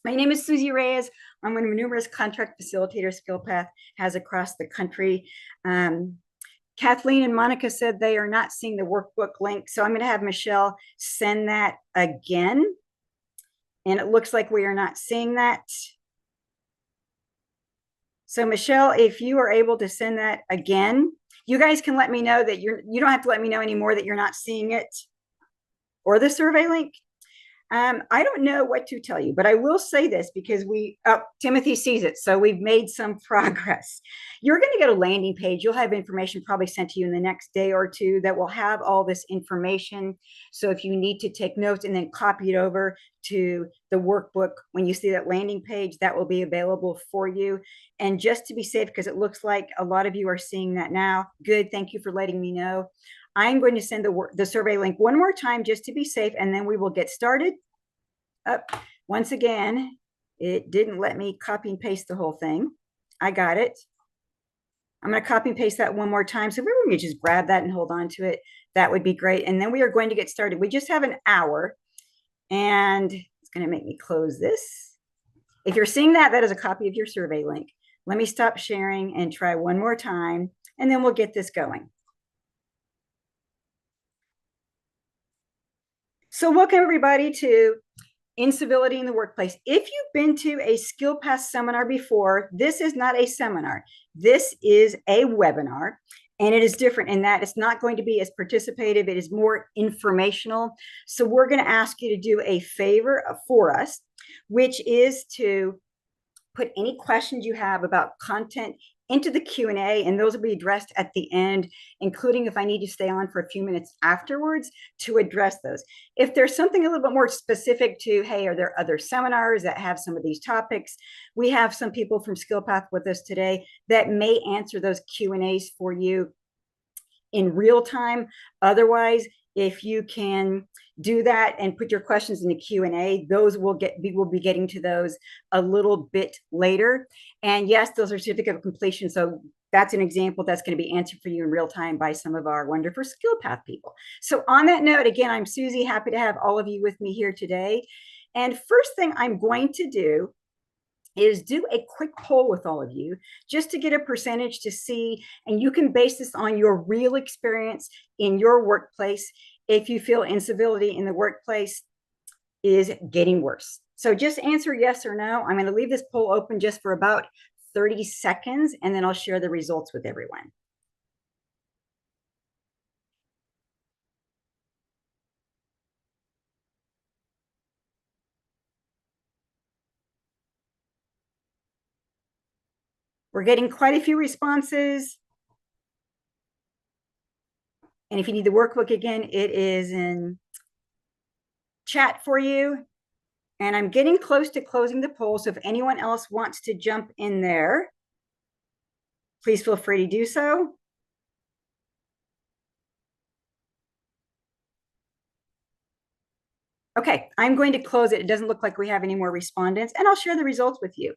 My name is Susie Reyes. I'm one of numerous contract facilitators SkillPath has across the country. Kathleen and Monica said they are not seeing the workbook link, so I'm going to have Michelle send that again. And it looks like we are not seeing that. So Michelle, if you are able to send that again, you guys can let me know that you don't have to let me know anymore that you're not seeing it or the survey link. I don't know what to tell you, but I will say this because Timothy sees it. So we've made some progress. You're going to get a landing page. You'll have information probably sent to you in the next day or two that will have all this information. So if you need to take notes and then copy it over to the workbook, when you see that landing page, that will be available for you. And just to be safe, because it looks like a lot of you are seeing that now. Good. Thank you for letting me know. I'm going to send the survey link one more time just to be safe, and then we will get started. Once again, it didn't let me copy and paste the whole thing. I got it. I'm going to copy and paste that one more time. So if we could just grab that and hold on to it, that would be great. And then we are going to get started. We just have an hour, and it's going to make me close this. If you're seeing that, that is a copy of your survey link. Let me stop sharing and try one more time, and then we'll get this going. So welcome everybody to Incivility in the Workplace. If you've been to a SkillPath seminar before, this is not a seminar. This is a webinar, and it is different in that it's not going to be as participative. It is more informational. So we're going to ask you to do a favor for us, which is to put any questions you have about content into the Q&A, and those will be addressed at the end, including if I need to stay on for a few minutes afterwards to address those. If there's something a little bit more specific to, hey, are there other seminars that have some of these topics? We have some people from SkillPath with us today that may answer those Q&As for you in real time. Otherwise, if you can do that and put your questions in the Q&A, we will be getting to those a little bit later. And yes, those are certificate of completion. So that's an example that's going to be answered for you in real time by some of our wonderful SkillPath people. So on that note, again, I'm Susie, happy to have all of you with me here today. And first thing I'm going to do is do a quick poll with all of you just to get a percentage to see, and you can base this on your real experience in your workplace if you feel incivility in the workplace is getting worse. So just answer yes or no. I'm going to leave this poll open just for about 30 seconds, and then I'll share the results with everyone. We're getting quite a few responses. And if you need the workbook again, it is in chat for you. And I'm getting close to closing the poll. So if anyone else wants to jump in there, please feel free to do so. Okay, I'm going to close it. It doesn't look like we have any more respondents, and I'll share the results with you.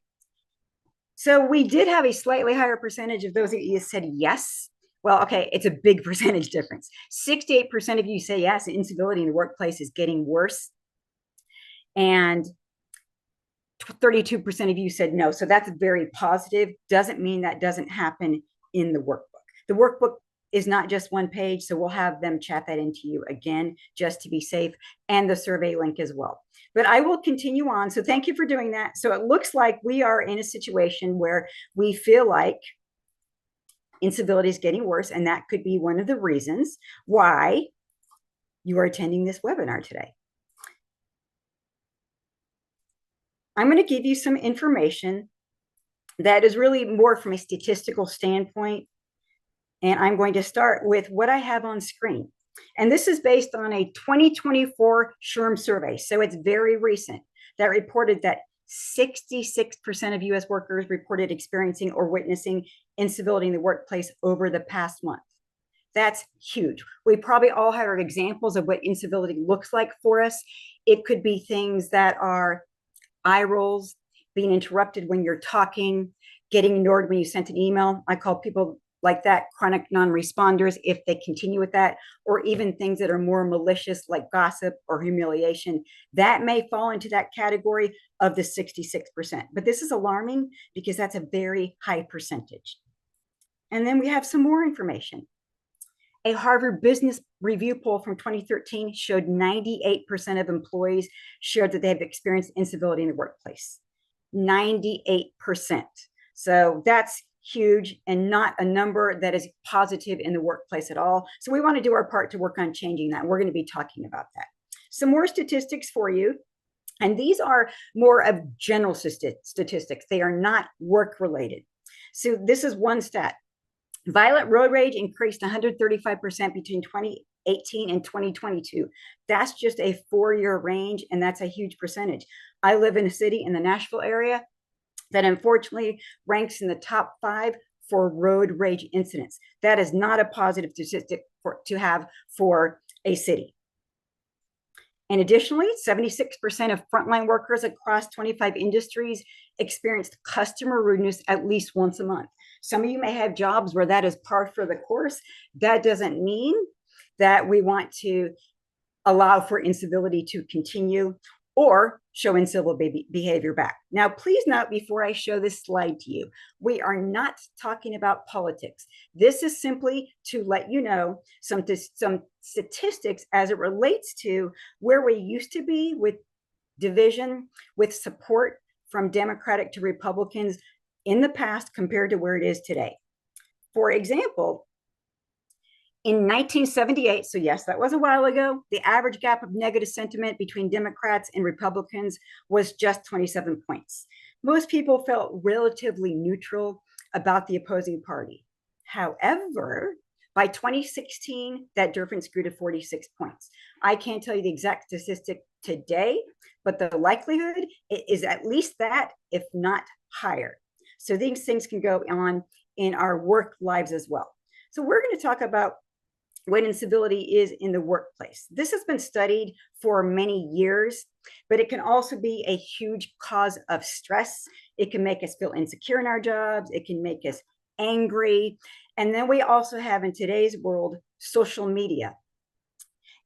So we did have a slightly higher percentage of those of you said yes. Well, okay, it's a big percentage difference. 68% of you say yes, incivility in the workplace is getting worse. And 32% of you said no. So that's very positive. Doesn't mean that doesn't happen in the workbook. The workbook is not just one page, so we'll have them chat that into you again, just to be safe, and the survey link as well. But I will continue on. So thank you for doing that. So it looks like we are in a situation where we feel like incivility is getting worse, and that could be one of the reasons why you are attending this webinar today. I'm going to give you some information that is really more from a statistical standpoint. And I'm going to start with what I have on screen. And this is based on a 2024 SHRM survey. So it's very recent that reported that 66% of US workers reported experiencing or witnessing incivility in the workplace over the past month. That's huge. We probably all have examples of what incivility looks like for us. It could be things that are eye rolls, being interrupted when you're talking, getting ignored when you sent an email. I call people like that, chronic non-responders, if they continue with that, or even things that are more malicious like gossip or humiliation, that may fall into that category of the 66%. But this is alarming because that's a very high percentage. And then we have some more information. A Harvard Business Review poll from 2013 showed 98% of employees shared that they have experienced incivility in the workplace. 98%. So that's huge and not a number that is positive in the workplace at all. So we want to do our part to work on changing that. We're going to be talking about that. Some more statistics for you. And these are more of general statistics. They are not work related. So this is one stat. Violent road rage increased 135% between 2018 and 2022. That's just a 4-year range, and that's a huge percentage. I live in a city in the Nashville area that unfortunately ranks in the top 5 for road rage incidents. That is not a positive statistic to have for a city. And additionally, 76% of frontline workers across 25 industries experienced customer rudeness at least once a month. Some of you may have jobs where that is par for the course. That doesn't mean that we want to allow for incivility to continue or show uncivil behavior back. Now, please note before I show this slide to you, we are not talking about politics. This is simply to let you know some statistics as it relates to where we used to be with division, with support from Democratic to Republicans in the past compared to where it is today. For example, in 1978, so yes, that was a while ago, the average gap of negative sentiment between Democrats and Republicans was just 27 points. Most people felt relatively neutral about the opposing party. However, by 2016, that difference grew to 46 points. I can't tell you the exact statistic today, but the likelihood is at least that, if not higher. So these things can go on in our work lives as well. So we're going to talk about what incivility is in the workplace. This has been studied for many years, but it can also be a huge cause of stress. It can make us feel insecure in our jobs. It can make us angry. And then we also have in today's world, social media.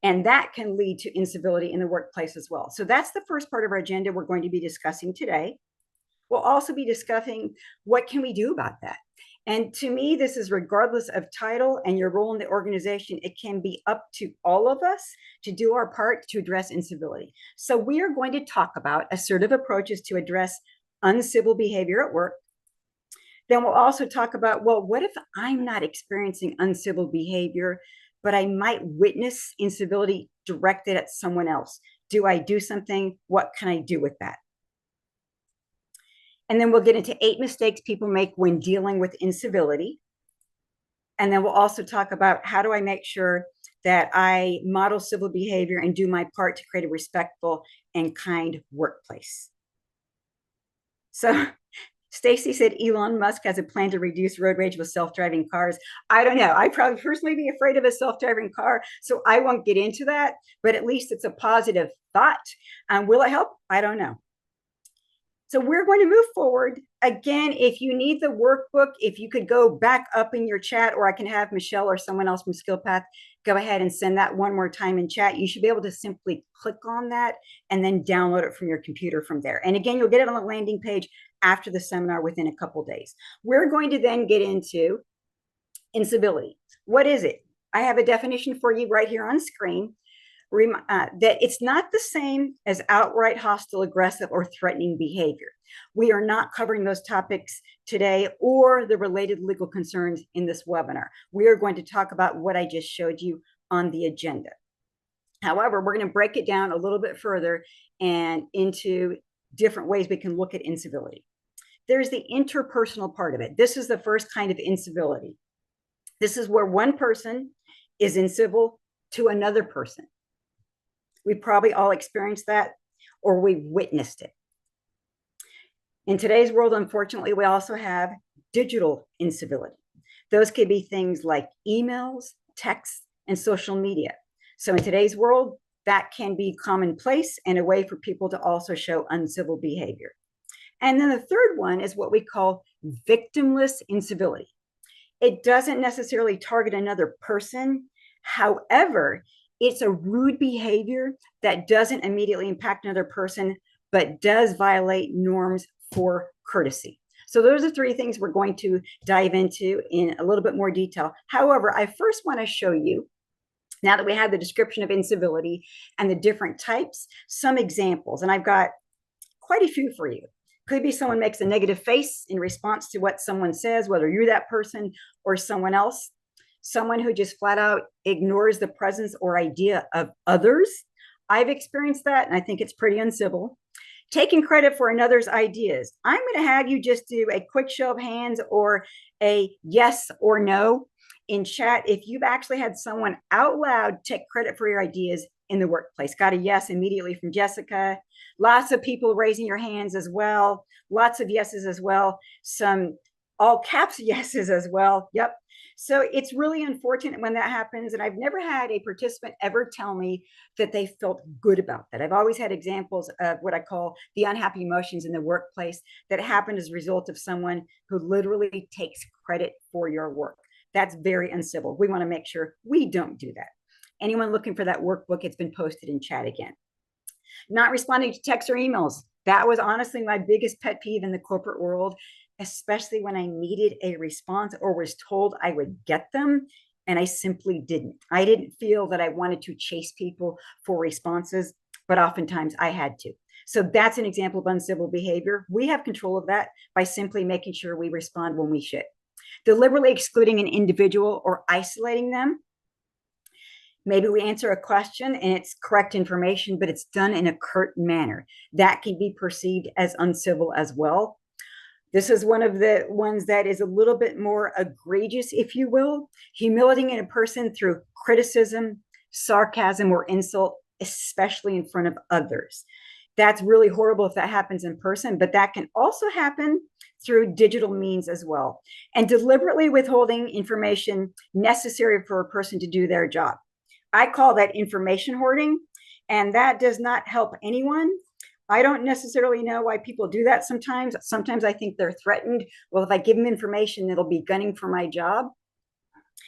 And that can lead to incivility in the workplace as well. So that's the first part of our agenda we're going to be discussing today. We'll also be discussing what can we do about that. And to me, this is regardless of title and your role in the organization, it can be up to all of us to do our part to address incivility. So we are going to talk about assertive approaches to address uncivil behavior at work. Then we'll also talk about, well, what if I'm not experiencing uncivil behavior, but I might witness incivility directed at someone else? Do I do something? What can I do with that? And then we'll get into 8 mistakes people make when dealing with incivility. And then we'll also talk about how do I make sure that I model civil behavior and do my part to create a respectful and kind workplace. So Stacy said Elon Musk has a plan to reduce road rage with self-driving cars. I don't know. I'd probably personally be afraid of a self-driving car, so I won't get into that, but at least it's a positive thought. Will it help? I don't know. So we're going to move forward. Again, if you need the workbook, if you could go back up in your chat, or I can have Michelle or someone else from SkillPath go ahead and send that one more time in chat. You should be able to simply click on that and then download it from your computer from there. And again, you'll get it on the landing page after the seminar within a couple of days. We're going to then get into incivility. What is it? I have a definition for you right here on screen. That it's not the same as outright hostile, aggressive, or threatening behavior. We are not covering those topics today or the related legal concerns in this webinar. We are going to talk about what I just showed you on the agenda. However, we're going to break it down a little bit further and into different ways we can look at incivility. There's the interpersonal part of it. This is the first kind of incivility. This is where one person is incivil to another person. We probably all experienced that, or we witnessed it. In today's world, unfortunately, we also have digital incivility. Those could be things like emails, texts, and social media. So in today's world, that can be commonplace and a way for people to also show uncivil behavior. And then the third one is what we call victimless incivility. It doesn't necessarily target another person. However, it's a rude behavior that doesn't immediately impact another person, but does violate norms for courtesy. So those are three things we're going to dive into in a little bit more detail. However, I first want to show you, now that we have the description of incivility and the different types, some examples. And I've got quite a few for you. Could be someone makes a negative face in response to what someone says, whether you're that person or someone else. Someone who just flat out ignores the presence or idea of others. I've experienced that, and I think it's pretty uncivil. Taking credit for another's ideas. I'm going to have you just do a quick show of hands or a yes or no in chat if you've actually had someone out loud take credit for your ideas in the workplace. Got a yes immediately from Jessica. Lots of people raising your hands as well. Lots of yeses as well. Some all caps yeses as well. Yep. So it's really unfortunate when that happens. And I've never had a participant ever tell me that they felt good about that. I've always had examples of what I call the unhappy emotions in the workplace that happen as a result of someone who literally takes credit for your work. That's very uncivil. We want to make sure we don't do that. Anyone looking for that workbook, it's been posted in chat again. Not responding to texts or emails. That was honestly my biggest pet peeve in the corporate world, especially when I needed a response or was told I would get them, and I simply didn't. I didn't feel that I wanted to chase people for responses, but oftentimes I had to. So that's an example of uncivil behavior. We have control of that by simply making sure we respond when we should. Deliberately excluding an individual or isolating them. Maybe we answer a question and it's correct information, but it's done in a curt manner. That can be perceived as uncivil as well. This is one of the ones that is a little bit more egregious, if you will. Humiliating a person through criticism, sarcasm, or insult, especially in front of others. That's really horrible if that happens in person, but that can also happen through digital means as well. And deliberately withholding information necessary for a person to do their job. I call that information hoarding, and that does not help anyone. I don't necessarily know why people do that sometimes. Sometimes I think they're threatened. Well, if I give them information, it'll be gunning for my job.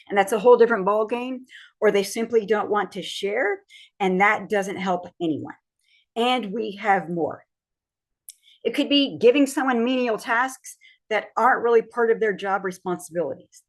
And that's a whole different ballgame. Or they simply don't want to share, and that doesn't help anyone. And we have more. It could be giving someone menial tasks that aren't really part of their job responsibilities,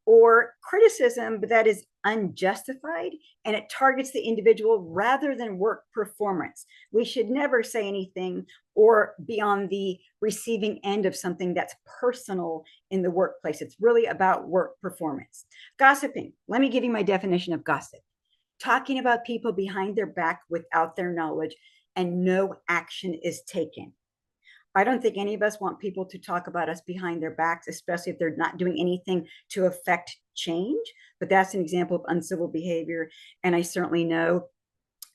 or criticism that is unjustified and it targets the individual rather than work performance. We should never say anything or be on the receiving end of something that's personal in the workplace. It's really about work performance. Gossiping. Let me give you my definition of gossip. Talking about people behind their back without their knowledge and no action is taken. I don't think any of us want people to talk about us behind their backs, especially if they're not doing anything to affect change. But that's an example of uncivil behavior. And I certainly know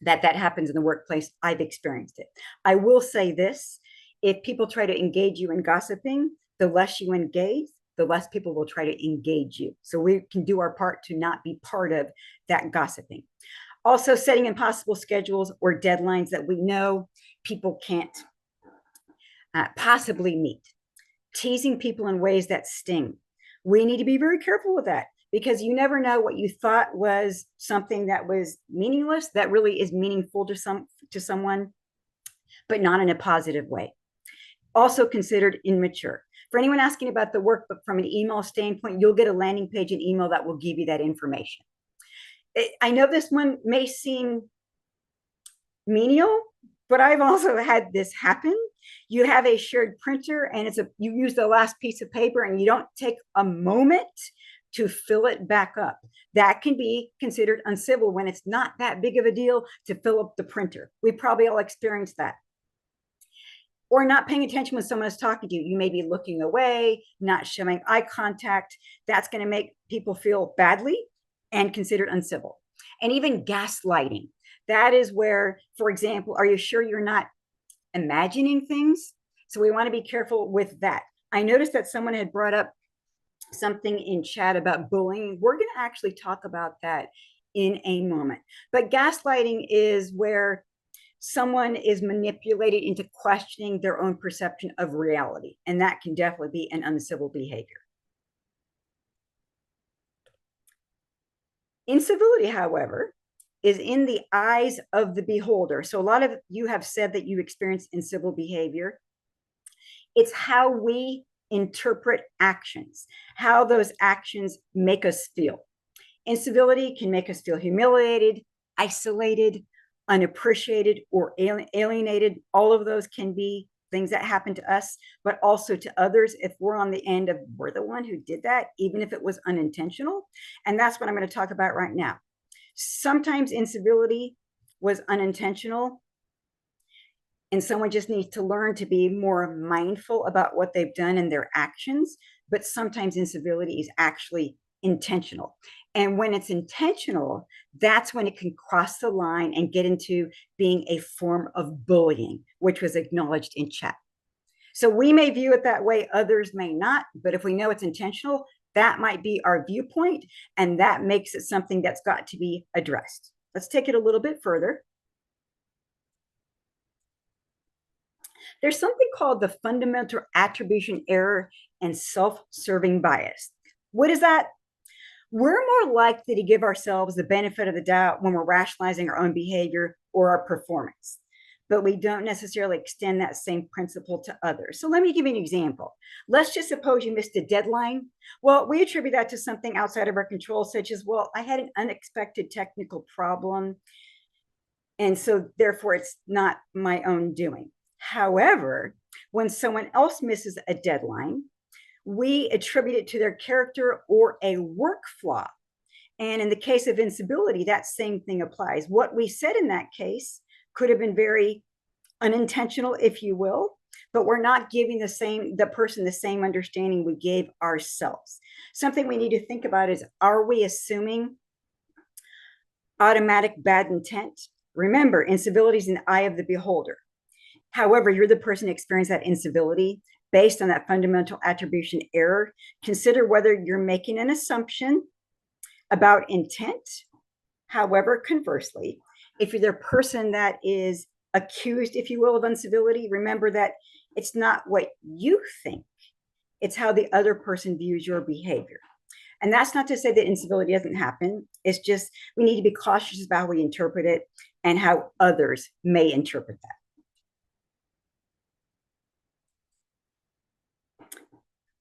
that that happens in the workplace. I've experienced it. I will say this: if people try to engage you in gossiping, the less you engage, the less people will try to engage you. So we can do our part to not be part of that gossiping. Also, setting impossible schedules or deadlines that we know people can't possibly meet. Teasing people in ways that sting. We need to be very careful with that, because you never know what you thought was something that was meaningless that really is meaningful to someone, but not in a positive way. Also considered immature. For anyone asking about the workbook from an email standpoint, you'll get a landing page and email that will give you that information. I know this one may seem menial, but I've also had this happen. You have a shared printer and you use the last piece of paper and you don't take a moment to fill it back up. That can be considered uncivil when it's not that big of a deal to fill up the printer. We probably all experienced that. Or not paying attention when someone is talking to you. You may be looking away, not showing eye contact. That's going to make people feel badly and considered uncivil. And even gaslighting. That is where, for example, are you sure you're not imagining things? So we want to be careful with that. I noticed that someone had brought up something in chat about bullying. We're going to actually talk about that in a moment. But gaslighting is where someone is manipulated into questioning their own perception of reality. And that can definitely be an uncivil behavior. Incivility, however, is in the eyes of the beholder. So a lot of you have said that you experience incivil behavior. It's how we interpret actions, how those actions make us feel. Incivility can make us feel humiliated, isolated, unappreciated, or alienated. All of those can be things that happen to us, but also to others if we're on the end of we're the one who did that, even if it was unintentional. And that's what I'm going to talk about right now. Sometimes incivility was unintentional, and someone just needs to learn to be more mindful about what they've done and their actions. But sometimes incivility is actually intentional. And when it's intentional, that's when it can cross the line and get into being a form of bullying, which was acknowledged in chat. So we may view it that way, others may not. But if we know it's intentional, that might be our viewpoint, and that makes it something that's got to be addressed. Let's take it a little bit further. There's something called the fundamental attribution error and self-serving bias. What is that? We're more likely to give ourselves the benefit of the doubt when we're rationalizing our own behavior or our performance, but we don't necessarily extend that same principle to others. So let me give you an example. Let's just suppose you missed a deadline. Well, we attribute that to something outside of our control, such as, well, I had an unexpected technical problem, and so therefore it's not my own doing. However, when someone else misses a deadline, we attribute it to their character or a work flaw. And in the case of incivility, that same thing applies. What we said in that case could have been very unintentional, if you will, but we're not giving the person the same understanding we gave ourselves. Something we need to think about is, are we assuming automatic bad intent? Remember, incivility is in the eye of the beholder. However, you're the person experiencing that incivility based on that fundamental attribution error. Consider whether you're making an assumption about intent. However, conversely, if you're the person that is accused, if you will, of incivility, remember that it's not what you think, it's how the other person views your behavior. And that's not to say that incivility doesn't happen. It's just we need to be cautious about how we interpret it and how others may interpret that.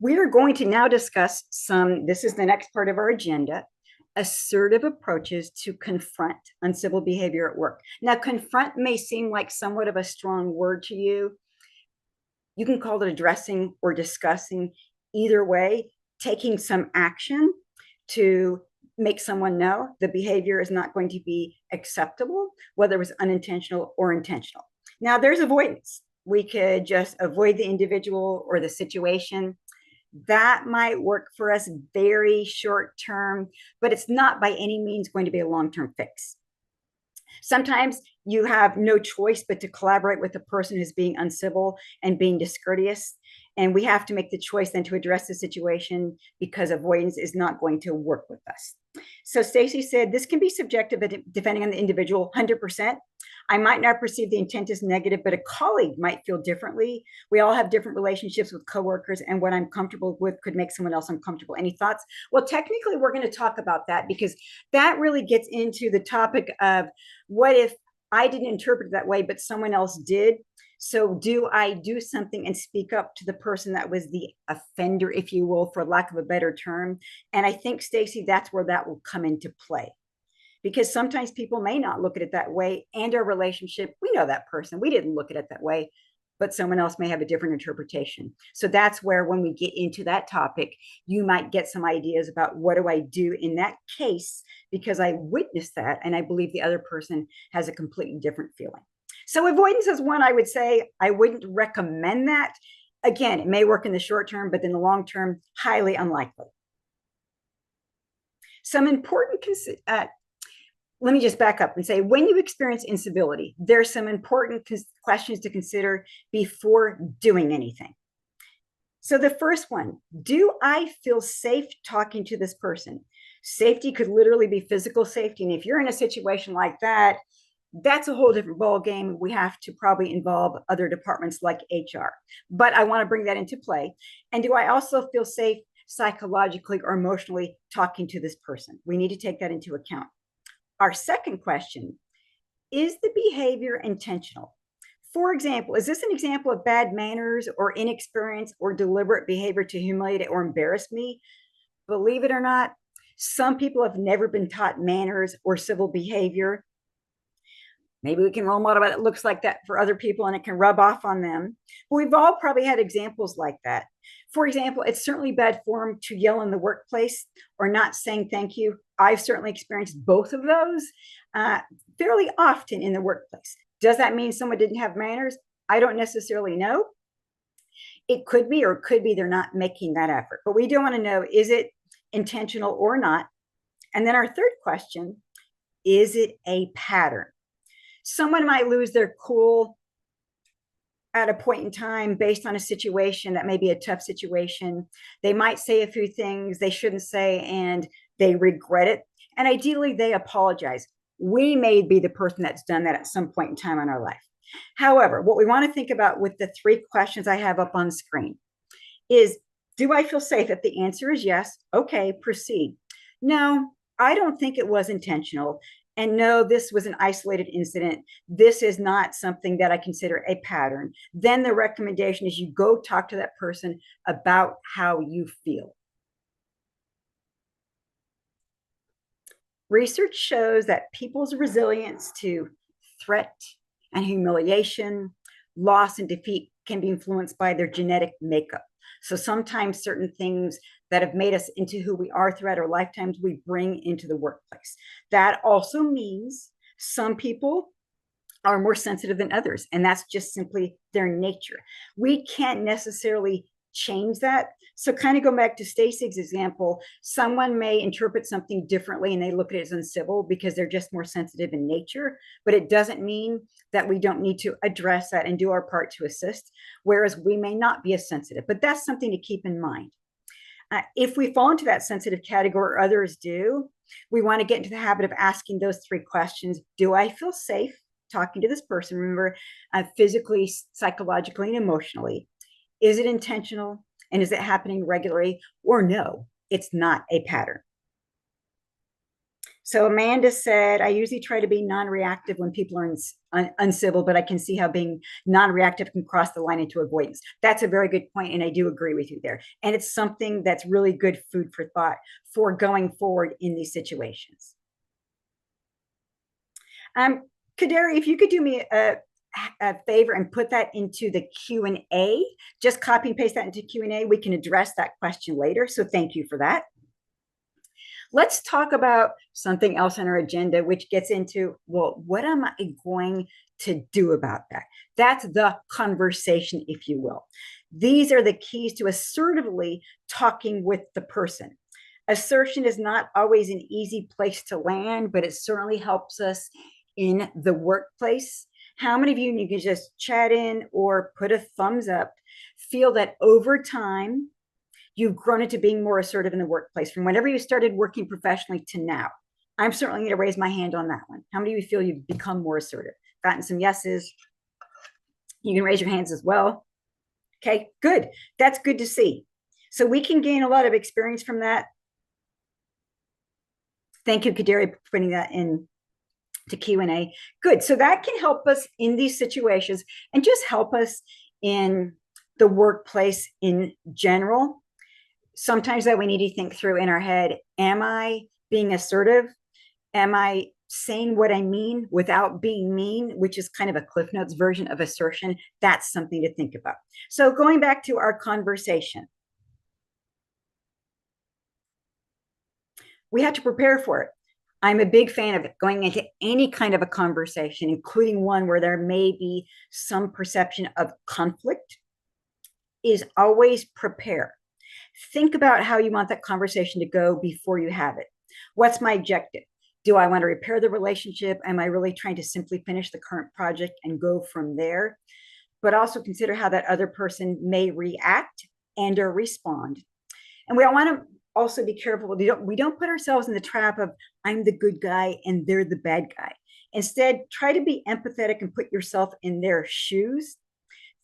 We are going to now discuss this is the next part of our agenda, assertive approaches to confront uncivil behavior at work. Now, confront may seem like somewhat of a strong word to you. You can call it addressing or discussing. Either way, taking some action to make someone know the behavior is not going to be acceptable, whether it was unintentional or intentional. Now, there's avoidance. We could just avoid the individual or the situation. That might work for us very short term, but it's not by any means going to be a long-term fix. Sometimes you have no choice but to collaborate with the person who's being uncivil and being discourteous. And we have to make the choice then to address the situation, because avoidance is not going to work with us. So Stacy said, this can be subjective depending on the individual, 100%. I might not perceive the intent as negative, but a colleague might feel differently. We all have different relationships with coworkers, and what I'm comfortable with could make someone else uncomfortable. Any thoughts? Well, technically, we're going to talk about that, because that really gets into the topic of what if I didn't interpret it that way, but someone else did. So do I do something and speak up to the person that was the offender, if you will, for lack of a better term? And I think, Stacy, that's where that will come into play. Because sometimes people may not look at it that way, and our relationship, we know that person, we didn't look at it that way, but someone else may have a different interpretation. So that's where, when we get into that topic, you might get some ideas about what do I do in that case, because I witnessed that and I believe the other person has a completely different feeling. So avoidance is one I would say I wouldn't recommend that. Again, it may work in the short term, but in the long term, highly unlikely. Some important let me just back up and say, when you experience incivility, there's some important questions to consider before doing anything. So the first one, do I feel safe talking to this person? Safety could literally be physical safety. And if you're in a situation like that, that's a whole different ball game. We have to probably involve other departments like HR. But I want to bring that into play. And do I also feel safe psychologically or emotionally talking to this person. We need to take that into account. Our second question, is the behavior intentional? For example, is this an example of bad manners or inexperience or deliberate behavior to humiliate or embarrass me? Believe it or not, some people have never been taught manners or civil behavior. Maybe we can role model what it looks like that for other people and it can rub off on them. But we've all probably had examples like that. For example, it's certainly bad form to yell in the workplace or not saying thank you. I've certainly experienced both of those fairly often in the workplace. Does that mean someone didn't have manners? I don't necessarily know. It could be, or it could be they're not making that effort. But we do want to know, is it intentional or not? And then our third question, is it a pattern? Someone might lose their cool at a point in time based on a situation that may be a tough situation. They might say a few things they shouldn't say and they regret it. And ideally, they apologize. We may be the person that's done that at some point in time in our life. However, what we want to think about with the three questions I have up on screen is, do I feel safe? If the answer is yes, okay, proceed. No, I don't think it was intentional. And no, this was an isolated incident. This is not something that I consider a pattern. Then the recommendation is you go talk to that person about how you feel. Research shows that people's resilience to threat and humiliation, loss and defeat can be influenced by their genetic makeup. So sometimes certain things that have made us into who we are throughout our lifetimes, we bring into the workplace. That also means some people are more sensitive than others, and that's just simply their nature. We can't necessarily change that. So kind of go back to Stacy's example, someone may interpret something differently and they look at it as uncivil because they're just more sensitive in nature, but it doesn't mean that we don't need to address that and do our part to assist, whereas we may not be as sensitive, but that's something to keep in mind. If we fall into that sensitive category or others do, we want to get into the habit of asking those three questions. Do I feel safe talking to this person? Remember, physically, psychologically, and emotionally. Is it intentional? And is it happening regularly? Or no, it's not a pattern. So Amanda said, I usually try to be non-reactive when people are uncivil, but I can see how being non-reactive can cross the line into avoidance. That's a very good point, and I do agree with you there. And it's something that's really good food for thought for going forward in these situations. Kaderi, if you could do me a favor and put that into the Q&A, just copy and paste that into Q&A. We can address that question later. So thank you for that. Let's talk about something else on our agenda, which gets into, well, what am I going to do about that? That's the conversation, if you will. These are the keys to assertively talking with the person. Assertion is not always an easy place to land, but it certainly helps us in the workplace. How many of you, and you can just chat in or put a thumbs up, feel that over time, you've grown into being more assertive in the workplace from whenever you started working professionally to now? I'm certainly going to raise my hand on that one. How many of you feel you've become more assertive? Gotten some yeses. You can raise your hands as well. Okay, good. That's good to see. So we can gain a lot of experience from that. Thank you, Kaderi, for putting that in to Q&A. Good. So that can help us in these situations and just help us in the workplace in general. Sometimes that we need to think through in our head, am I being assertive? Am I saying what I mean without being mean, which is kind of a Cliff Notes version of assertion? That's something to think about. So going back to our conversation, we have to prepare for it. I'm a big fan of going into any kind of a conversation, including one where there may be some perception of conflict, is always prepare. Think about how you want that conversation to go before you have it. What's my objective? Do I want to repair the relationship? Am I really trying to simply finish the current project and go from there? But also consider how that other person may react and or respond. And we want to also be careful. We don't put ourselves in the trap of I'm the good guy and they're the bad guy. Instead, try to be empathetic and put yourself in their shoes.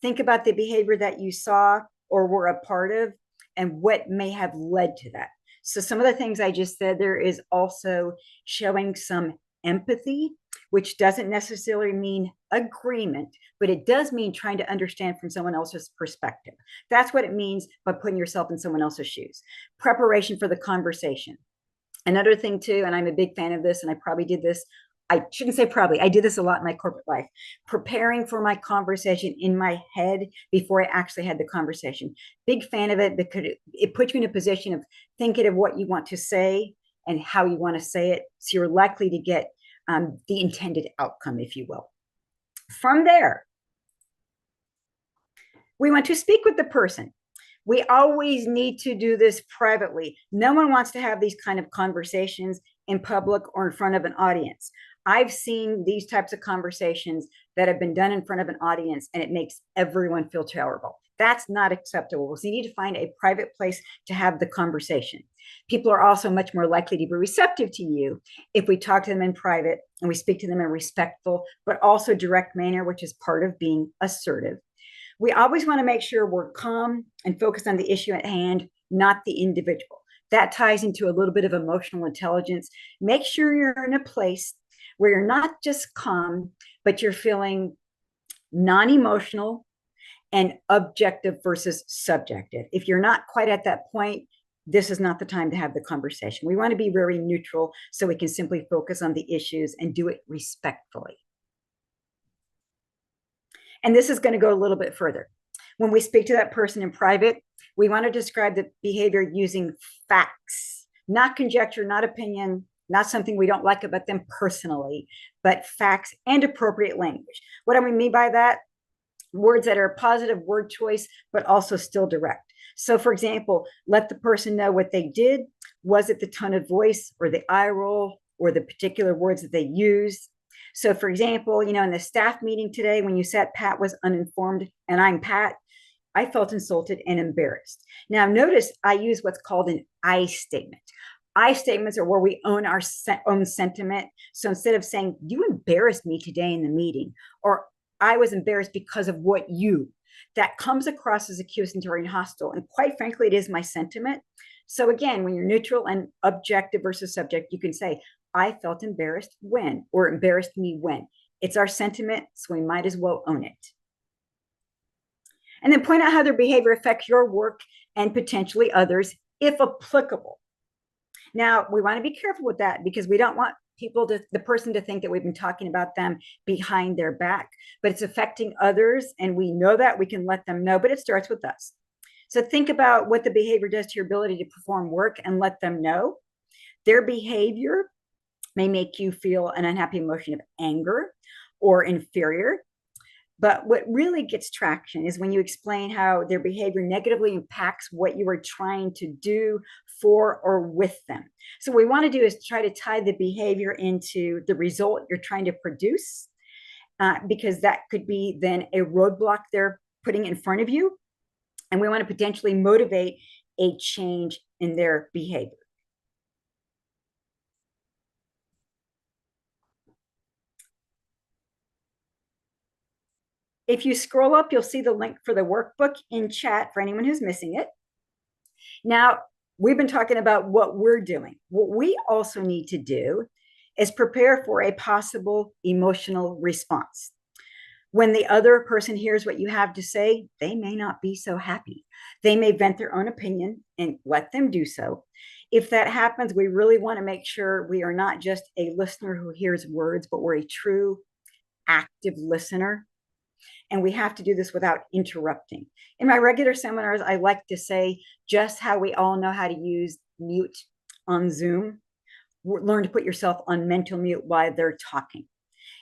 Think about the behavior that you saw or were a part of, and what may have led to that. So some of the things I just said there is also showing some empathy, which doesn't necessarily mean agreement, but it does mean trying to understand from someone else's perspective. That's what it means by putting yourself in someone else's shoes. Preparation for the conversation. Another thing too, and I'm a big fan of this, and I probably did this, I shouldn't say probably, I did this a lot in my corporate life, preparing for my conversation in my head before I actually had the conversation. Big fan of it because it puts you in a position of thinking of what you want to say and how you want to say it. So you're likely to get the intended outcome, if you will. From there, we want to speak with the person. We always need to do this privately. No one wants to have these kind of conversations in public or in front of an audience. I've seen these types of conversations that have been done in front of an audience, and it makes everyone feel terrible. That's not acceptable. So you need to find a private place to have the conversation. People are also much more likely to be receptive to you if we talk to them in private and we speak to them in a respectful, but also direct manner, which is part of being assertive. We always want to make sure we're calm and focused on the issue at hand, not the individual. That ties into a little bit of emotional intelligence. Make sure you're in a place where you're not just calm, but you're feeling non-emotional and objective versus subjective. If you're not quite at that point, this is not the time to have the conversation. We want to be very neutral so we can simply focus on the issues and do it respectfully. And this is going to go a little bit further. When we speak to that person in private, we want to describe the behavior using facts, not conjecture, not opinion, not something we don't like about them personally, but facts and appropriate language. What do we mean by that? Words that are a positive word choice, but also still direct. So for example, let the person know what they did. Was it the tone of voice or the eye roll or the particular words that they used? So for example, in the staff meeting today, when you said Pat was uninformed and I'm Pat, I felt insulted and embarrassed. Now notice I use what's called an I statement. I statements are where we own our own sentiment. So instead of saying, you embarrassed me today in the meeting, or I was embarrassed because of what that comes across as accusatory and hostile. And quite frankly, it is my sentiment. So again, when you're neutral and objective versus subject, you can say, I felt embarrassed when, or embarrassed me when. It's our sentiment, so we might as well own it. And then point out how their behavior affects your work and potentially others, if applicable. Now, we want to be careful with that because we don't want the person to think that we've been talking about them behind their back, but it's affecting others. And we know that we can let them know, but it starts with us. So think about what the behavior does to your ability to perform work and let them know. Their behavior may make you feel an unhappy emotion of anger or inferior. But what really gets traction is when you explain how their behavior negatively impacts what you are trying to do for or with them. So what we want to do is try to tie the behavior into the result you're trying to produce, because that could be then a roadblock they're putting in front of you. And we want to potentially motivate a change in their behavior. If you scroll up, you'll see the link for the workbook in chat for anyone who's missing it. Now, we've been talking about what we're doing. What we also need to do is prepare for a possible emotional response. When the other person hears what you have to say, they may not be so happy. They may vent their own opinion, and let them do so. If that happens, we really want to make sure we are not just a listener who hears words, but we're a true active listener. And we have to do this without interrupting. In my regular seminars, I like to say just how we all know how to use mute on Zoom. Learn to put yourself on mental mute while they're talking.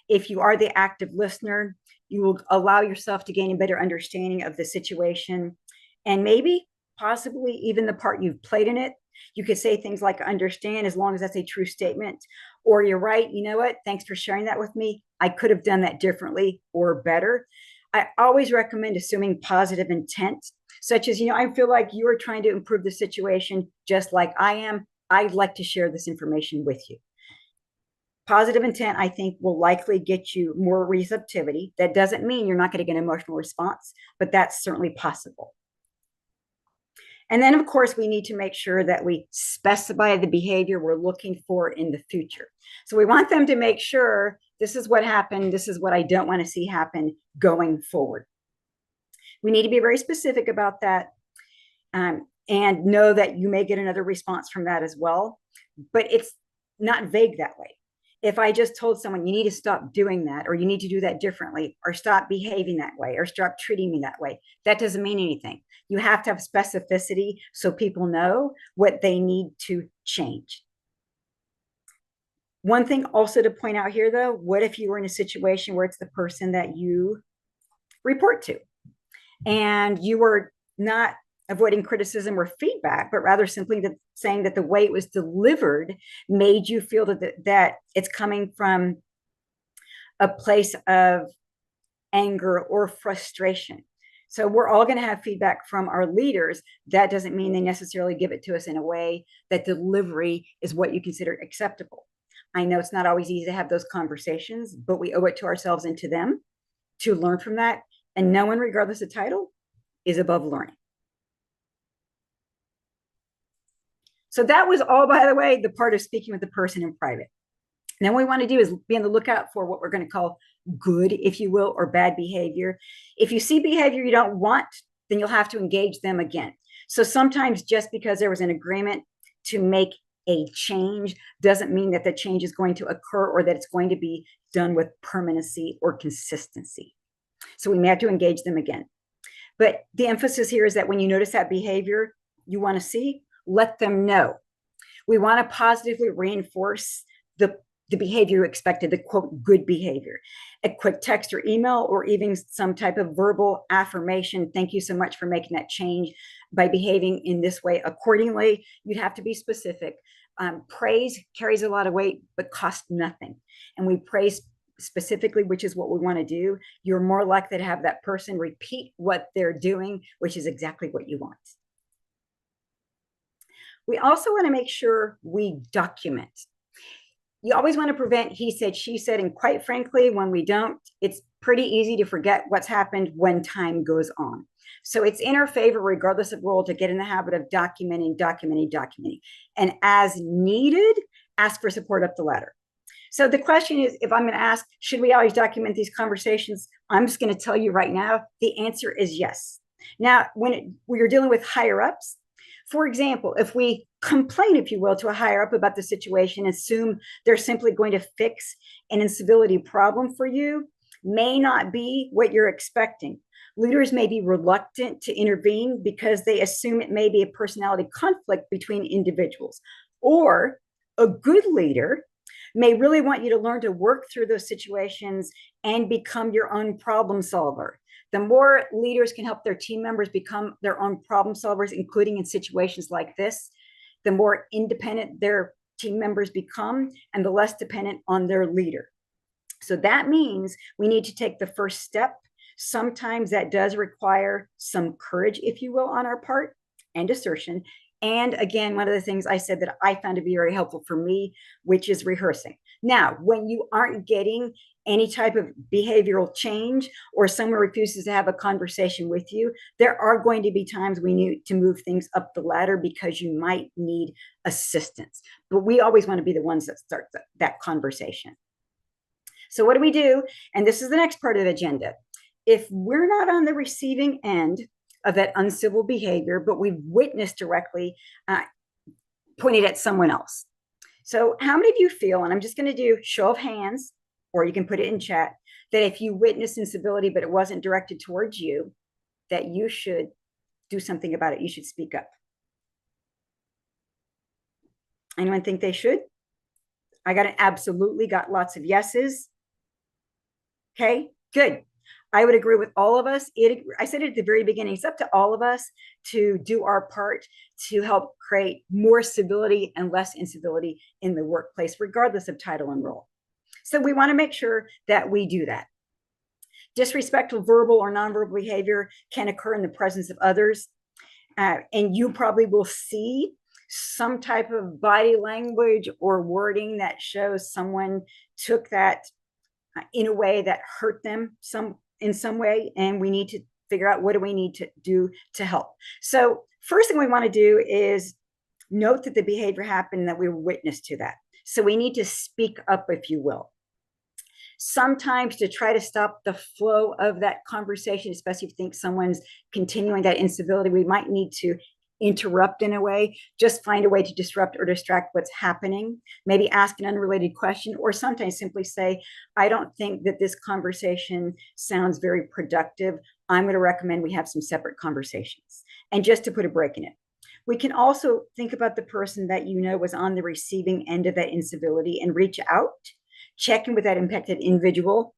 If you are the active listener, you will allow yourself to gain a better understanding of the situation and maybe possibly even the part you've played in it. You could say things like understand, as long as that's a true statement, or you're right, you know what, thanks for sharing that with me. I could have done that differently or better. I always recommend assuming positive intent, such as, I feel like you are trying to improve the situation just like I am. I'd like to share this information with you. Positive intent, I think, will likely get you more receptivity. That doesn't mean you're not going to get an emotional response, but that's certainly possible. And then, of course, we need to make sure that we specify the behavior we're looking for in the future. So we want them to make sure this is what happened. This is what I don't want to see happen going forward. We need to be very specific about that, and know that you may get another response from that as well. But it's not vague that way. If I just told someone, you need to stop doing that, or you need to do that differently, or stop behaving that way, or stop treating me that way, that doesn't mean anything. You have to have specificity so people know what they need to change. One thing also to point out here, though, what if you were in a situation where it's the person that you report to and you were not avoiding criticism or feedback, but rather simply saying that the way it was delivered made you feel that it's coming from a place of anger or frustration. So we're all going to have feedback from our leaders. That doesn't mean they necessarily give it to us in a way that delivery is what you consider acceptable. I know it's not always easy to have those conversations, but we owe it to ourselves and to them to learn from that. And no one, regardless of title, is above learning. So that was all, by the way, the part of speaking with the person in private. And then what we want to do is be on the lookout for what we're going to call good, if you will, or bad behavior. If you see behavior you don't want, then you'll have to engage them again. So sometimes just because there was an agreement to make a change doesn't mean that the change is going to occur or that it's going to be done with permanency or consistency. So we may have to engage them again. But the emphasis here is that when you notice that behavior you want to see, let them know. We want to positively reinforce the behavior you expected, the quote, good behavior. A quick text or email, or even some type of verbal affirmation. Thank you so much for making that change by behaving in this way accordingly. You'd have to be specific. Praise carries a lot of weight, but costs nothing. And we praise specifically, which is what we want to do. You're more likely to have that person repeat what they're doing, which is exactly what you want. We also want to make sure we document. You always want to prevent he said, she said, and quite frankly, when we don't, it's pretty easy to forget what's happened when time goes on. So it's in our favor, regardless of role, to get in the habit of documenting. And as needed, ask for support up the ladder. So the question is, if I'm going to ask, should we always document these conversations? I'm just going to tell you right now, the answer is yes. Now, when you're dealing with higher ups, for example, if we complain, if you will, to a higher up about the situation, assume they're simply going to fix an incivility problem for you, may not be what you're expecting. Leaders may be reluctant to intervene because they assume it may be a personality conflict between individuals. Or a good leader may really want you to learn to work through those situations and become your own problem solver. The more leaders can help their team members become their own problem solvers, including in situations like this, the more independent their team members become and the less dependent on their leader. So that means we need to take the first step. Sometimes that does require some courage, if you will, on our part, and assertion. And again, one of the things I said that I found to be very helpful for me, which is rehearsing. Now, when you aren't getting any type of behavioral change, or someone refuses to have a conversation with you, there are going to be times we need to move things up the ladder because you might need assistance. But we always want to be the ones that start that conversation. So what do we do? And this is the next part of the agenda. If we're not on the receiving end of that uncivil behavior, but we've witnessed directly pointed at someone else. So how many of you feel, and I'm just going to do show of hands, or you can put it in chat, that if you witness incivility, but it wasn't directed towards you, that you should do something about it? You should speak up. Anyone think they should? I got an absolutely, got lots of yeses. Okay, good. I would agree with all of us. I said it at the very beginning, it's up to all of us to do our part to help create more civility and less incivility in the workplace, regardless of title and role. So we want to make sure that we do that. Disrespectful verbal or nonverbal behavior can occur in the presence of others. And you probably will see some type of body language or wording that shows someone took that in a way that hurt them in some way, and we need to figure out what do we need to do to help. So First thing we want to do is note that the behavior happened, that we were witness to that. So we need to speak up, if you will. Sometimes to try to stop the flow of that conversation, especially if you think someone's continuing that incivility, we might need to interrupt in a way, just find a way to disrupt or distract what's happening, maybe ask an unrelated question, or sometimes simply say, I don't think that this conversation sounds very productive. I'm going to recommend we have some separate conversations, and just to put a break in it. We can also think about the person that you know was on the receiving end of that incivility and reach out, check in with that impacted individual,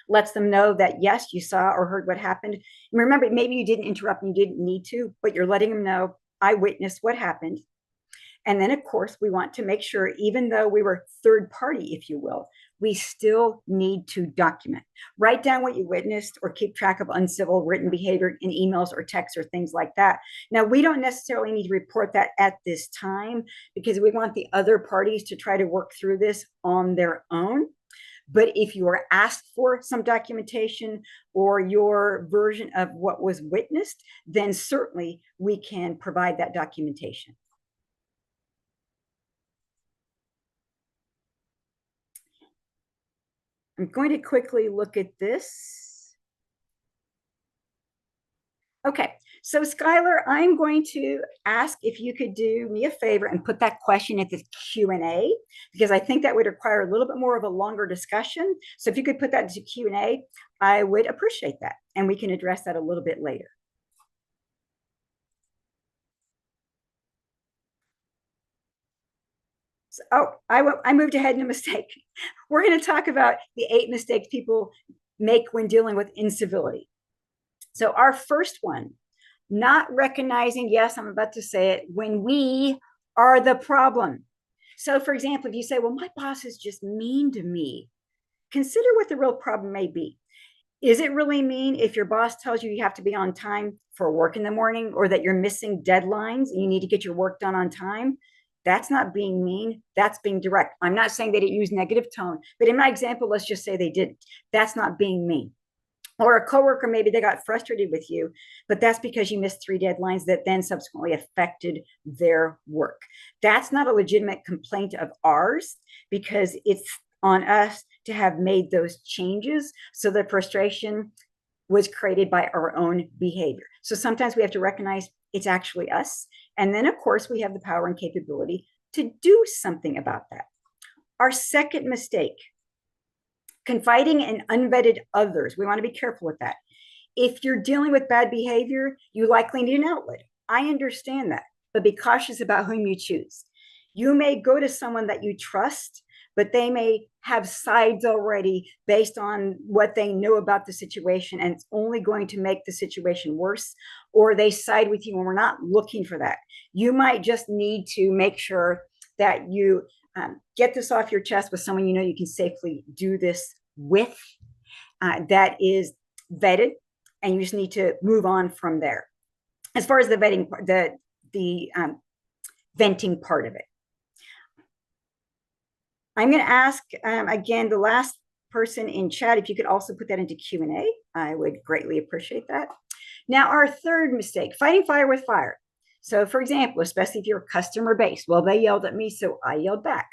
lets them know that, yes, you saw or heard what happened. And remember, maybe you didn't interrupt and you didn't need to, but you're letting them know, I witnessed what happened. And then, of course, we want to make sure, even though we were third party, if you will, we still need to document. Write down what you witnessed or keep track of uncivil written behavior in emails or texts or things like that. Now, we don't necessarily need to report that at this time because we want the other parties to try to work through this on their own. But if you are asked for some documentation or your version of what was witnessed, then certainly we can provide that documentation. I'm going to quickly look at this. Okay, so Skylar, I'm going to ask if you could do me a favor and put that question at the Q&A, because I think that would require a little bit more of a longer discussion. So if you could put that into Q&A, I would appreciate that, and we can address that a little bit later. So, I moved ahead in a mistake. We're going to talk about the 8 mistakes people make when dealing with incivility. So our first one, not recognizing, yes, I'm about to say it, when we are the problem. So for example, if you say, well, my boss is just mean to me, consider what the real problem may be. Is it really mean if your boss tells you you have to be on time for work in the morning, or that you're missing deadlines and you need to get your work done on time? That's not being mean. That's being direct. I'm not saying they didn't use negative tone, but in my example, let's just say they didn't. That's not being mean. Or a coworker, maybe they got frustrated with you, but that's because you missed 3 deadlines that then subsequently affected their work. That's not a legitimate complaint of ours, because it's on us to have made those changes. So the frustration was created by our own behavior. So sometimes we have to recognize it's actually us. And then, of course, we have the power and capability to do something about that. Our second mistake, confiding in unvetted others. We want to be careful with that. If you're dealing with bad behavior, you likely need an outlet. I understand that, but be cautious about whom you choose. You may go to someone that you trust, but they may have sides already based on what they know about the situation, and it's only going to make the situation worse, or they side with you, and we're not looking for that. You might just need to make sure that you get this off your chest with someone you know you can safely do this with, that is vetted, and you just need to move on from there. As far as the vetting, the venting part of it, I'm going to ask again the last person in chat if you could also put that into Q&A. I would greatly appreciate that. Now, our third mistake, fighting fire with fire. So for example, especially if you're customer based, well, they yelled at me, so I yelled back.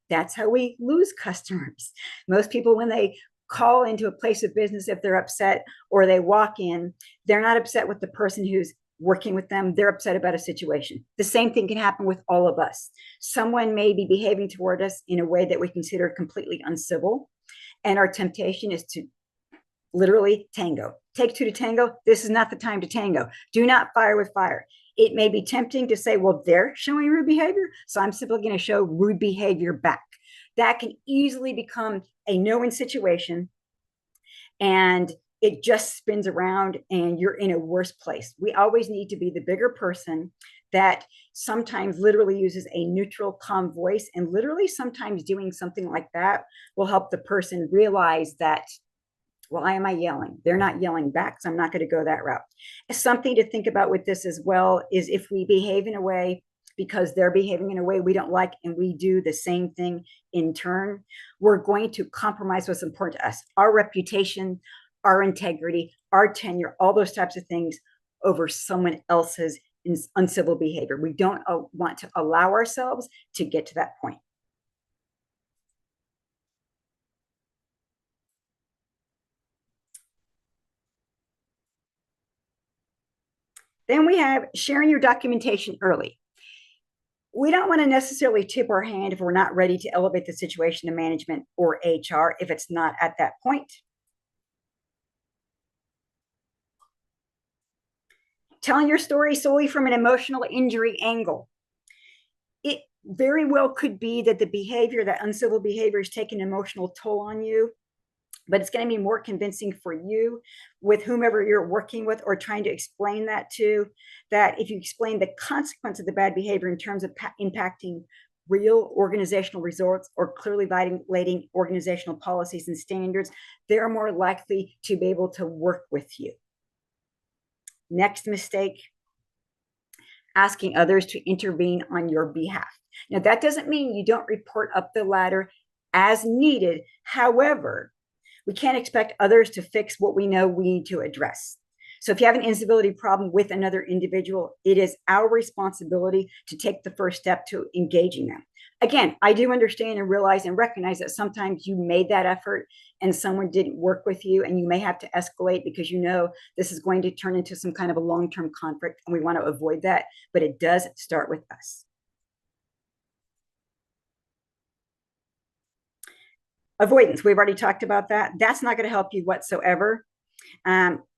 That's how we lose customers. Most people, when they call into a place of business, if they're upset or they walk in, they're not upset with the person who's working with them. They're upset about a situation. The same thing can happen with all of us. Someone may be behaving toward us in a way that we consider completely uncivil, and our temptation is to literally tango. Take 2 to tango. This is not the time to tango. Do not fire with fire. It may be tempting to say, well, they're showing rude behavior, so I'm simply going to show rude behavior back. That can easily become a no-win situation, and it just spins around and you're in a worse place. We always need to be the bigger person that sometimes literally uses a neutral, calm voice, and literally sometimes doing something like that will help the person realize that, well, why am I yelling? They're not yelling back, so I'm not going to go that route. Something to think about with this as well is if we behave in a way because they're behaving in a way we don't like, and we do the same thing in turn, we're going to compromise what's important to us, our reputation, our integrity, our tenure, all those types of things over someone else's uncivil behavior. We don't want to allow ourselves to get to that point. Then we have sharing your documentation early. We don't want to necessarily tip our hand if we're not ready to elevate the situation to management or HR if it's not at that point. Telling your story solely from an emotional injury angle. It very well could be that the behavior, that uncivil behavior, is taking an emotional toll on you, but it's going to be more convincing for you with whomever you're working with or trying to explain that to, that if you explain the consequence of the bad behavior in terms of impacting real organizational results or clearly violating organizational policies and standards, they're more likely to be able to work with you. Next mistake, asking others to intervene on your behalf. Now, that doesn't mean you don't report up the ladder as needed. However, we can't expect others to fix what we know we need to address. So if you have an incivility problem with another individual, it is our responsibility to take the first step to engaging them. Again, I do understand and realize and recognize that sometimes you made that effort and someone didn't work with you, and you may have to escalate because you know this is going to turn into some kind of a long-term conflict, and we want to avoid that, but it does start with us. Avoidance, we've already talked about that. That's not going to help you whatsoever.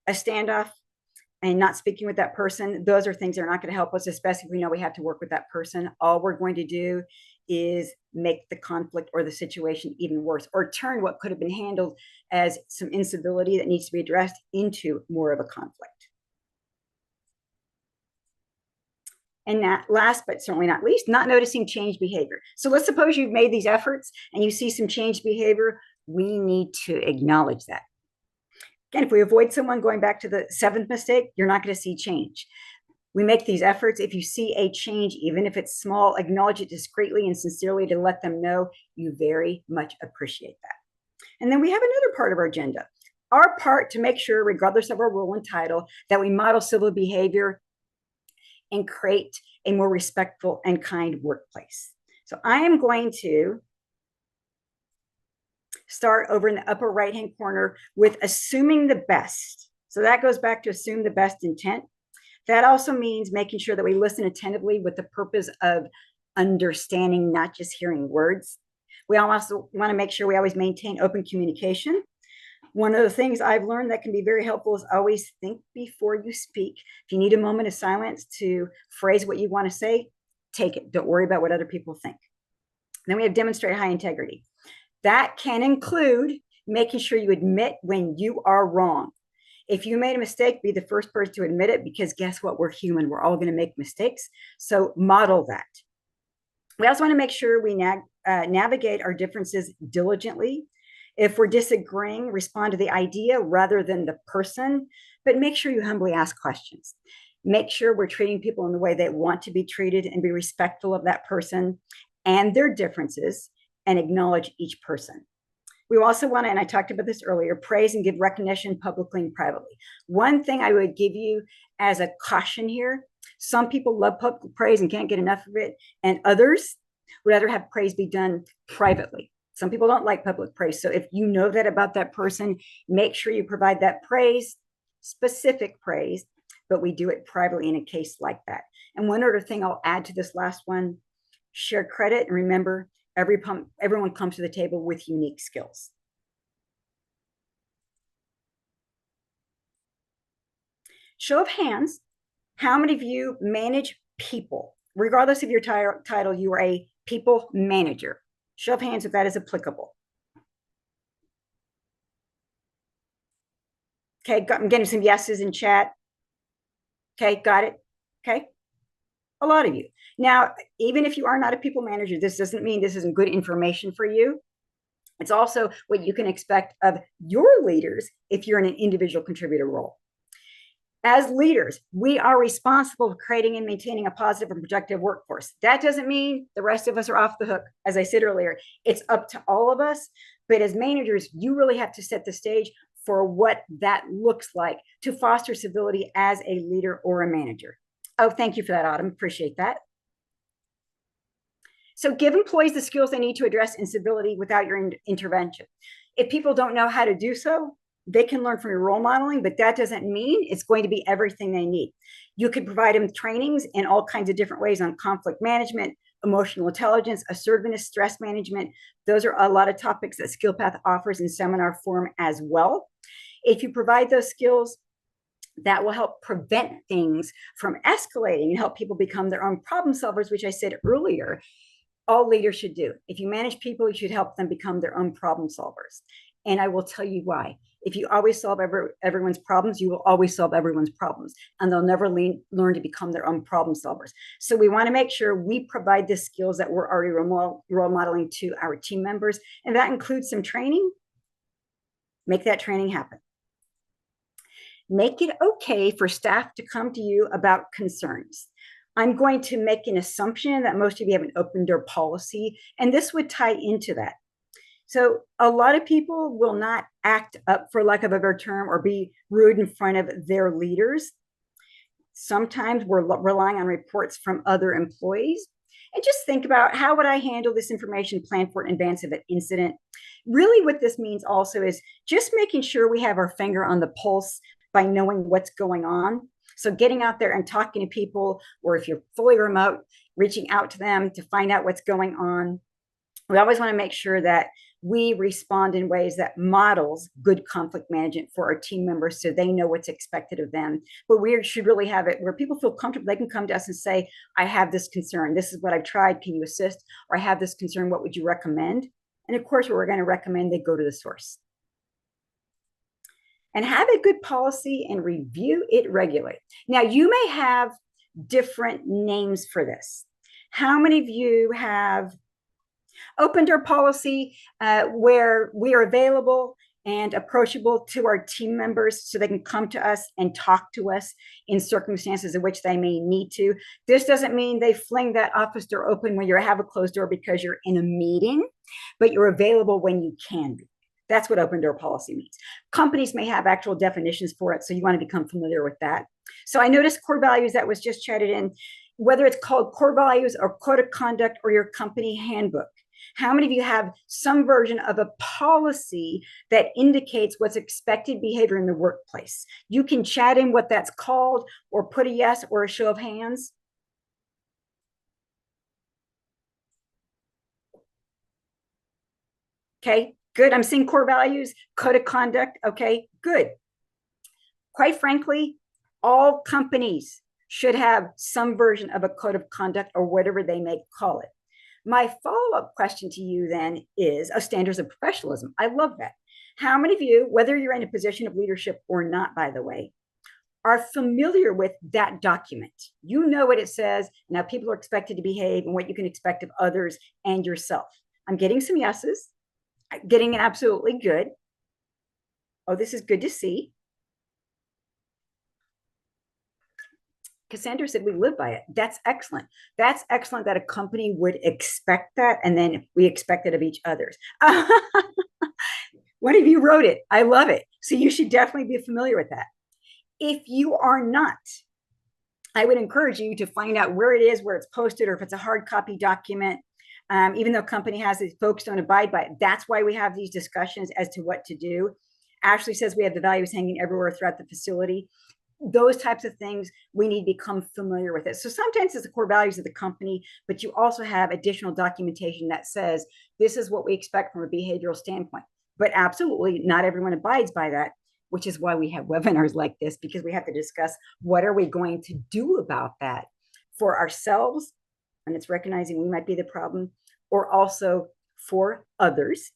A standoff and not speaking with that person, those are things that are not going to help us, especially if we know we have to work with that person. All we're going to do is make the conflict or the situation even worse, or turn what could have been handled as some incivility that needs to be addressed into more of a conflict. And that, last but certainly not least, not noticing change behavior. So let's suppose you've made these efforts and you see some change behavior. We need to acknowledge that. Again, if we avoid someone, going back to the 7th mistake, you're not going to see change. We make these efforts. If you see a change, even if it's small, acknowledge it discreetly and sincerely to let them know you very much appreciate that. And then we have another part of our agenda. Our part to make sure, regardless of our role and title, that we model civil behavior and create a more respectful and kind workplace. So I am going to start over in the upper right-hand corner with assuming the best. So that goes back to assume the best intent. That also means making sure that we listen attentively with the purpose of understanding, not just hearing words. We also want to make sure we always maintain open communication. One of the things I've learned that can be very helpful is always think before you speak. If you need a moment of silence to phrase what you want to say, take it. Don't worry about what other people think. Then we have demonstrate high integrity. That can include making sure you admit when you are wrong. If you made a mistake, be the first person to admit it, because guess what? We're human. We're all going to make mistakes. So model that. We also want to make sure we navigate our differences diligently. If we're disagreeing, respond to the idea rather than the person, but make sure you humbly ask questions. Make sure we're treating people in the way they want to be treated and be respectful of that person and their differences, and acknowledge each person. We also want to, and I talked about this earlier, praise and give recognition publicly and privately. One thing I would give you as a caution here, some people love public praise and can't get enough of it, and others would rather have praise be done privately. Some people don't like public praise. So if you know that about that person, make sure you provide that praise, specific praise, but we do it privately in a case like that. And one other thing I'll add to this last one, share credit, and remember, everyone comes to the table with unique skills. Show of hands, how many of you manage people? Regardless of your title, you are a people manager. Show of hands if that is applicable. Okay, I'm getting some yeses in chat. Okay, got it. Okay, a lot of you. Now, even if you are not a people manager, this doesn't mean this isn't good information for you. It's also what you can expect of your leaders if you're in an individual contributor role. As leaders, we are responsible for creating and maintaining a positive and productive workforce. That doesn't mean the rest of us are off the hook. As I said earlier, it's up to all of us. But as managers, you really have to set the stage for what that looks like to foster civility as a leader or a manager. Oh, thank you for that, Autumn. Appreciate that. So give employees the skills they need to address incivility without your intervention. If people don't know how to do so, they can learn from your role modeling, but that doesn't mean it's going to be everything they need. You could provide them trainings in all kinds of different ways on conflict management, emotional intelligence, assertiveness, stress management. Those are a lot of topics that SkillPath offers in seminar form as well. If you provide those skills, that will help prevent things from escalating and help people become their own problem solvers, which I said earlier all leaders should do. If you manage people, you should help them become their own problem solvers. And I will tell you why. If you always solve everyone's problems, you will always solve everyone's problems, and they'll never learn to become their own problem solvers. So we want to make sure we provide the skills that we're already role modeling to our team members, and that includes some training. Make that training happen. Make it okay for staff to come to you about concerns. I'm going to make an assumption that most of you have an open door policy, and this would tie into that. So a lot of people will not act up, for lack of a better term, or be rude in front of their leaders. Sometimes we're relying on reports from other employees. And just think about, how would I handle this information, plan for it in advance of an incident? Really what this means also is just making sure we have our finger on the pulse by knowing what's going on. So getting out there and talking to people, or if you're fully remote, reaching out to them to find out what's going on. We always want to make sure that we respond in ways that models good conflict management for our team members, so they know what's expected of them. But we should really have it where people feel comfortable. They can come to us and say, I have this concern. This is what I've tried. Can you assist? Or I have this concern. What would you recommend? And of course, we're going to recommend they go to the source. And have a good policy and review it regularly. Now, you may have different names for this. How many of you have open door policy where we are available and approachable to our team members so they can come to us and talk to us in circumstances in which they may need to? This doesn't mean they fling that office door open when you have a closed door because you're in a meeting, but you're available when you can be. That's what open door policy means. Companies may have actual definitions for it, so you want to become familiar with that. So I noticed core values that was just chatted in, whether it's called core values or code of conduct or your company handbook. How many of you have some version of a policy that indicates what's expected behavior in the workplace? You can chat in what that's called, or put a yes or a show of hands. Okay, good. I'm seeing core values, code of conduct. Okay, good. Quite frankly, all companies should have some version of a code of conduct, or whatever they may call it. My follow-up question to you then is standards of professionalism. I love that. How many of you, whether you're in a position of leadership or not, by the way, are familiar with that document? You know what it says, and how people are expected to behave, and what you can expect of others and yourself. I'm getting some yeses, getting an absolutely good. Oh, this is good to see. Cassandra said we live by it. That's excellent. That's excellent that a company would expect that, and then we expect it of each others. One of you wrote it. I love it. So you should definitely be familiar with that. If you are not, I would encourage you to find out where it is, where it's posted, or if it's a hard copy document. Even though company has it, folks don't abide by it. That's why we have these discussions as to what to do. Ashley says we have the values hanging everywhere throughout the facility. Those types of things, we need to become familiar with it. So sometimes it's the core values of the company, but you also have additional documentation that says this is what we expect from a behavioral standpoint. But absolutely not everyone abides by that, which is why we have webinars like this, because we have to discuss what are we going to do about that for ourselves, and it's recognizing we might be the problem, or also for others,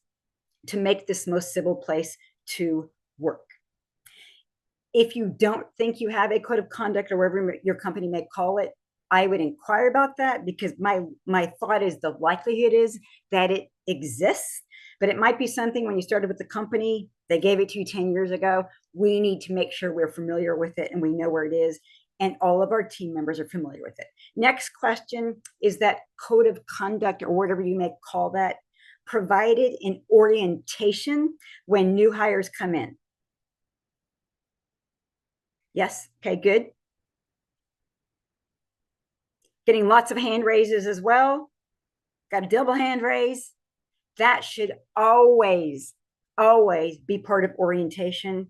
to make this most civil place to work. If you don't think you have a code of conduct, or whatever your company may call it, I would inquire about that, because my thought is the likelihood is that it exists, but it might be something when you started with the company, they gave it to you 10 years ago. We need to make sure we're familiar with it and we know where it is, and all of our team members are familiar with it. Next question is that code of conduct, or whatever you may call that, provided in orientation when new hires come in. Yes. Okay, good. Getting lots of hand raises as well. Got a double hand raise. That should always, always be part of orientation.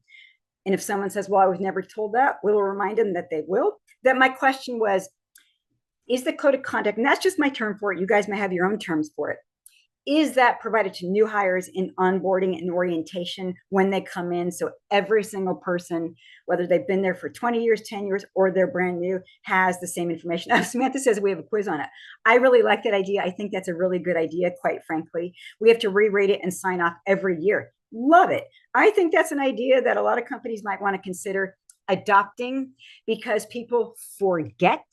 And if someone says, well, I was never told that, we'll remind them that they will. That my question was, is the code of conduct, and that's just my term for it, you guys may have your own terms for it, is that provided to new hires in onboarding and orientation when they come in? So every single person, whether they've been there for 20 years, 10 years, or they're brand new, has the same information. Samantha says we have a quiz on it. I really like that idea. I think that's a really good idea, quite frankly. We have to re-rate it and sign off every year. Love it. I think that's an idea that a lot of companies might want to consider adopting, because people forget.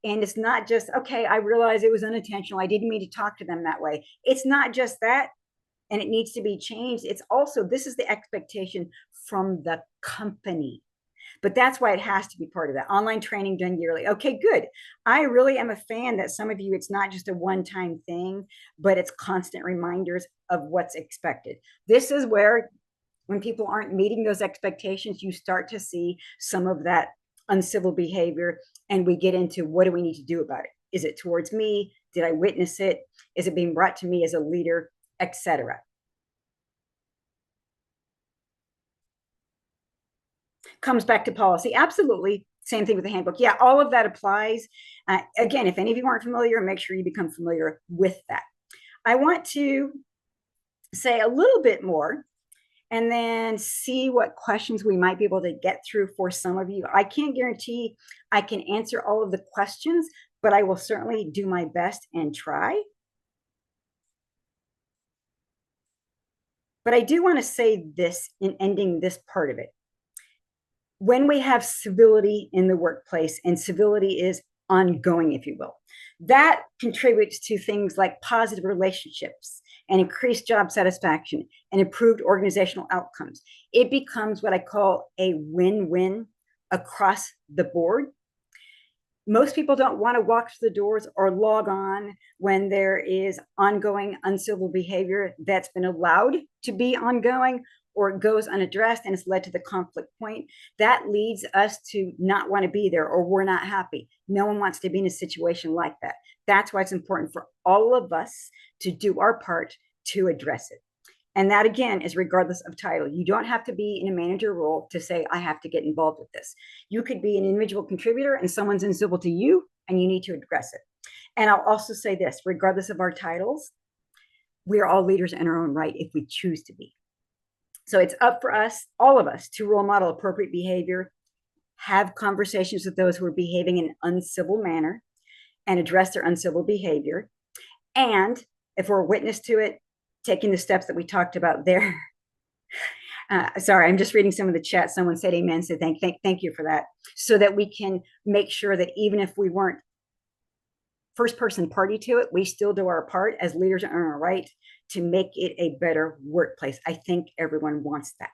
And it's not just, okay, I realize it was unintentional, I didn't mean to talk to them that way. It's not just that, and it needs to be changed. It's also, this is the expectation from the company. But that's why it has to be part of that online training done yearly. Okay, good. I really am a fan that some of you, it's not just a one-time thing, but it's constant reminders of what's expected. This is where, when people aren't meeting those expectations, you start to see some of that uncivil behavior, and we get into, what do we need to do about it? Is it towards me? Did I witness it? Is it being brought to me as a leader, etc.? Comes back to policy. Absolutely. Same thing with the handbook. Yeah, all of that applies. Again, if any of you aren't familiar, make sure you become familiar with that. I want to say a little bit more and then see what questions we might be able to get through for some of you. I can't guarantee I can answer all of the questions, but I will certainly do my best and try. But I do want to say this in ending this part of it. When we have civility in the workplace, and civility is ongoing, if you will, that contributes to things like positive relationships and increased job satisfaction and improved organizational outcomes. It becomes what I call a win-win across the board. Most people don't want to walk through the doors or log on when there is ongoing uncivil behavior that's been allowed to be ongoing, or it goes unaddressed and it's led to the conflict point. That leads us to not want to be there, or we're not happy. No one wants to be in a situation like that. That's why it's important for all of us to do our part to address it. And that, again, is regardless of title. You don't have to be in a manager role to say, I have to get involved with this. You could be an individual contributor and someone's incivil to you, and you need to address it. And I'll also say this, regardless of our titles, we are all leaders in our own right if we choose to be. So it's up for us, all of us, to role model appropriate behavior, have conversations with those who are behaving in an uncivil manner, and address their uncivil behavior. And if we're a witness to it, taking the steps that we talked about there. Sorry, I'm just reading some of the chat. Someone said amen, said thank you for that. So that we can make sure that even if we weren't first person party to it, we still do our part as leaders in our right to make it a better workplace. I think everyone wants that.